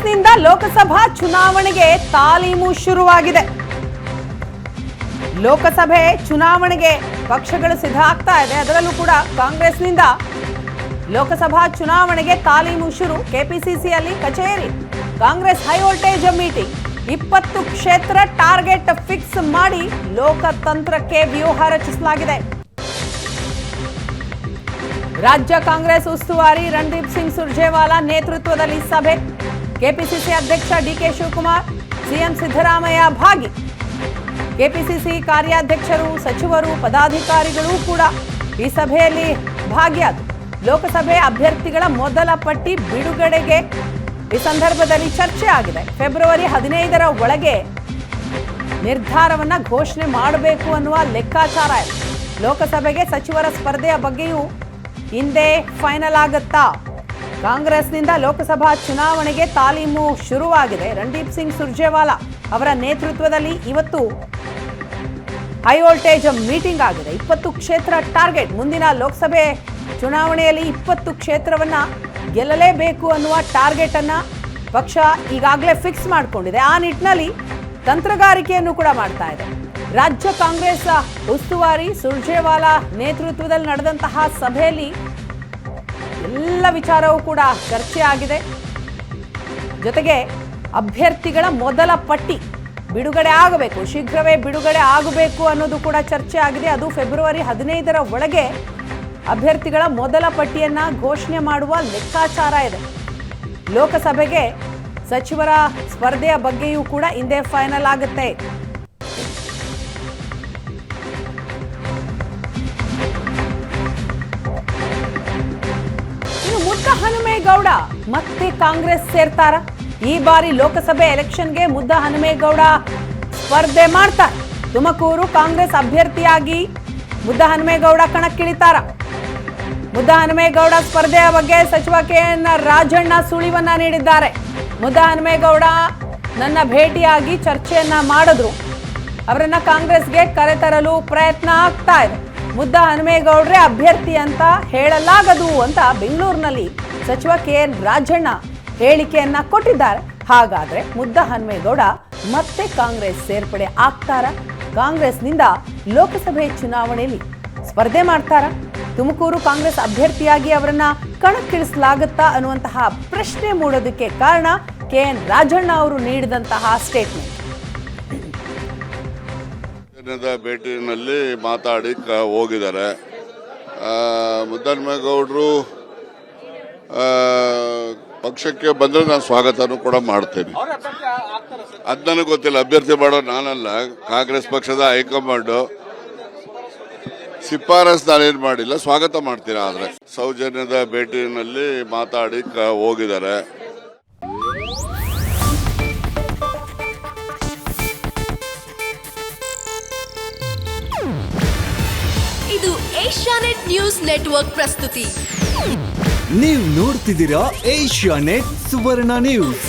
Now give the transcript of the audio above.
ಇಂದಿನಿಂದ ಲೋಕಸಭಾ ಚುನಾವಣೆಗೆ ತಾಲೀಮು ಶುರುವಾಗಿದೆ. ಲೋಕಸಭೆ ಚುನಾವಣೆಗೆ ಪಕ್ಷಗಳು ಸಿದ್ಧ ಆಗ್ತಾ ಇದೆ. ಅದರಲ್ಲೂ ಕೂಡ ಕಾಂಗ್ರೆಸ್ನಿಂದ ಲೋಕಸಭಾ ಚುನಾವಣೆಗೆ ತಾಲೀಮು ಶುರು. ಕೆಪಿಸಿಸಿಯಲ್ಲಿ ಕಚೇರಿ. Congress high voltage meeting. 20 ಕ್ಷೇತ್ರ ಟಾರ್ಗೆಟ್ ಫಿಕ್ಸ್ ಮಾಡಿ ಲೋಕತಂತ್ರಕ್ಕೆ ವ್ಯೂಹ ರಚಿಸಲಾಗಿದೆ. ರಾಜ್ಯ ಕಾಂಗ್ರೆಸ್ ಉಸ್ತುವಾರಿ ರಣದೀಪ್ ಸಿಂಗ್ ಸುರ್ಜೇವಾಲಾ ನೇತೃತ್ವದಲ್ಲಿ ಸಭೆ. ಕೆಪಿಸಿಸಿ ಅಧ್ಯಕ್ಷ ಡಿಕೆ ಶಿವಕುಮಾರ್, ಸಿಎಂ ಸಿದ್ದರಾಮಯ್ಯ ಭಾಗಿ. ಕೆಪಿಸಿಸಿ ಕಾರ್ಯಾಧ್ಯಕ್ಷರು, ಸಚಿವರು, ಪದಾಧಿಕಾರಿಗಳು ಕೂಡ ಈ ಸಭೆಯಲ್ಲಿ ಭಾಗಿಯಾದರು. ಲೋಕಸಭೆ ಅಭ್ಯರ್ಥಿಗಳ ಮೊದಲ ಪಟ್ಟಿ ಬಿಡುಗಡೆಗೆ ಈ ಸಂದರ್ಭದಲ್ಲಿ ಚರ್ಚೆ ಆಗಿದೆ. ಫೆಬ್ರವರಿ 15ರ ಒಳಗೆ ನಿರ್ಧಾರವನ್ನ ಘೋಷಣೆ ಮಾಡಬೇಕು ಅನ್ನುವ ಲೆಕ್ಕಾಚಾರ ಇದೆ. ಲೋಕಸಭೆಗೆ ಸಚಿವರ ಸ್ಪರ್ಧೆಯ ಬಗ್ಗೆಯೂ ಹಿಂದೆ ಫೈನಲ್ ಆಗುತ್ತಾ? ಕಾಂಗ್ರೆಸ್ನಿಂದ ಲೋಕಸಭಾ ಚುನಾವಣೆಗೆ ತಾಲೀಮು ಶುರುವಾಗಿದೆ. ರಣದೀಪ್ ಸಿಂಗ್ ಸುರ್ಜೇವಾಲಾ ಅವರ ನೇತೃತ್ವದಲ್ಲಿ ಇವತ್ತು ಹೈ ವೋಲ್ಟೇಜ್ ಮೀಟಿಂಗ್ ಆಗಿದೆ. 20 ಕ್ಷೇತ್ರ ಟಾರ್ಗೆಟ್. ಮುಂದಿನ ಲೋಕಸಭೆ ಚುನಾವಣೆಯಲ್ಲಿ 20 ಕ್ಷೇತ್ರವನ್ನ ಗೆಲ್ಲಲೇಬೇಕು ಅನ್ನುವ ಟಾರ್ಗೆಟ್ ಅನ್ನ ಪಕ್ಷ ಈಗಾಗಲೇ ಫಿಕ್ಸ್ ಮಾಡಿಕೊಂಡಿದೆ. ಆ ನಿಟ್ಟಿನಲ್ಲಿ ತಂತ್ರಗಾರಿಕೆಯನ್ನು ಕೂಡ ಮಾಡ್ತಾ ಇದೆ. ರಾಜ್ಯ ಕಾಂಗ್ರೆಸ್ ಉಸ್ತುವಾರಿ ಸುರ್ಜೇವಾಲಾ ನೇತೃತ್ವದಲ್ಲಿ ನಡೆದಂತಹ ಸಭೆಯಲ್ಲಿ ಎಲ್ಲ ವಿಚಾರವೂ ಕೂಡ ಚರ್ಚೆ ಆಗಿದೆ. ಜೊತೆಗೆ ಅಭ್ಯರ್ಥಿಗಳ ಮೊದಲ ಪಟ್ಟಿ ಬಿಡುಗಡೆ ಆಗಬೇಕು, ಶೀಘ್ರವೇ ಬಿಡುಗಡೆ ಆಗಬೇಕು ಅನ್ನೋದು ಕೂಡ ಚರ್ಚೆ ಆಗಿದೆ. ಅದು ಫೆಬ್ರವರಿ 15ರ ಒಳಗೆ ಅಭ್ಯರ್ಥಿಗಳ ಮೊದಲ ಪಟ್ಟಿಯನ್ನ ಘೋಷಣೆ ಮಾಡುವ ಲೆಕ್ಕಾಚಾರ ಇದೆ. ಲೋಕಸಭೆಗೆ ಸಚಿವರ ಸ್ಪರ್ಧೆಯ ಬಗ್ಗೆಯೂ ಕೂಡ ಹಿಂದೆ ಫೈನಲ್ ಆಗುತ್ತೆ. ಇನ್ನು ಮುದ್ದಹನುಮೇಗೌಡ ಮತ್ತೆ ಕಾಂಗ್ರೆಸ್ ಸೇರ್ತಾರ? ಈ ಬಾರಿ ಲೋಕಸಭೆ ಎಲೆಕ್ಷನ್ಗೆ ಮುದ್ದಹನುಮೇಗೌಡ ಸ್ಪರ್ಧೆ ಮಾಡ್ತಾರೆ. ತುಮಕೂರು ಕಾಂಗ್ರೆಸ್ ಅಭ್ಯರ್ಥಿಯಾಗಿ ಮುದ್ದಹನುಮೇಗೌಡ ಕಣಕ್ಕಿಳಿತಾರ. ಮುದ್ದಹನುಮೇಗೌಡ ಸ್ಪರ್ಧೆಯ ಬಗ್ಗೆ ಸಚಿವ KN ರಾಜಣ್ಣ ಸುಳಿವನ್ನ ನೀಡಿದ್ದಾರೆ. ಮುದ್ದಹನುಮೇಗೌಡ ನನ್ನ ಭೇಟಿಯಾಗಿ ಚರ್ಚೆಯನ್ನ ಮಾಡಿದ್ರು. ಅವರನ್ನ ಕಾಂಗ್ರೆಸ್ಗೆ ಕರೆತರಲು ಪ್ರಯತ್ನ ಆಗ್ತಾ ಇದೆ. ಮುದ್ದಹನುಮೇಗೌಡ್ರೆ ಅಭ್ಯರ್ಥಿ ಅಂತ ಹೇಳಲಾಗದು ಅಂತ ಬೆಂಗಳೂರಿನಲ್ಲಿ ಸಚಿವ KN ರಾಜಣ್ಣ ಹೇಳಿಕೆಯನ್ನ ಕೊಟ್ಟಿದ್ದಾರೆ. ಹಾಗಾದ್ರೆ ಮುದ್ದಹನುಮೇಗೌಡ ಮತ್ತೆ ಕಾಂಗ್ರೆಸ್ ಸೇರ್ಪಡೆ ಆಗ್ತಾರ? ಕಾಂಗ್ರೆಸ್ನಿಂದ ಲೋಕಸಭೆ ಚುನಾವಣೆಯಲ್ಲಿ ಸ್ಪರ್ಧೆ ಮಾಡ್ತಾರ? ತುಮಕೂರು ಕಾಂಗ್ರೆಸ್ ಅಭ್ಯರ್ಥಿಯಾಗಿ ಅವರನ್ನ ಕಣಕ್ಕಿಳಿಸಲಾಗುತ್ತಾ ಅನ್ನುವಂತಹ ಪ್ರಶ್ನೆ ಮೂಡೋದಕ್ಕೆ ಕಾರಣ KN ರಾಜಣ್ಣ ಅವರು ನೀಡಿದಂತಹ ಸ್ಟೇಟ್ಮೆಂಟ್. ಭೇಟಿನಲ್ಲಿ ಮಾತಾಡಿ ಹೋಗಿದ್ದಾರೆ. ಮುದ್ದಹನುಮೇಗೌಡರು ಪಕ್ಷಕ್ಕೆ ಬಂದರೆ ನಾನು ಸ್ವಾಗತನೂ ಕೂಡ ಮಾಡ್ತೇನೆ. ಅದು ನನಗೆ ಗೊತ್ತಿಲ್ಲ. ಅಭ್ಯರ್ಥಿ ಮಾಡೋ ನಾನಲ್ಲ, ಕಾಂಗ್ರೆಸ್ ಪಕ್ಷದ ಹೈಕಮಾಂಡು ಶಿಫಾರಸ್ ನಾನೇನು ಮಾಡಿಲ್ಲ. ಸ್ವಾಗತ ಮಾಡ್ತೀನಿ. ಆದರೆ ಸೌಜನ್ಯದ ಭೇಟಿನಲ್ಲಿ ಮಾತಾಡಿ ಹೋಗಿದ್ದಾರೆ. ಇದು ಏಷ್ಯಾನೆಟ್ ನ್ಯೂಸ್ ನೆಟ್ವರ್ಕ್ ಪ್ರಸ್ತುತಿ. ನೀವು ನೋಡ್ತಿದ್ದೀರಾ ಏಷ್ಯಾನೆಟ್ ಸುವರ್ಣ ನ್ಯೂಸ್.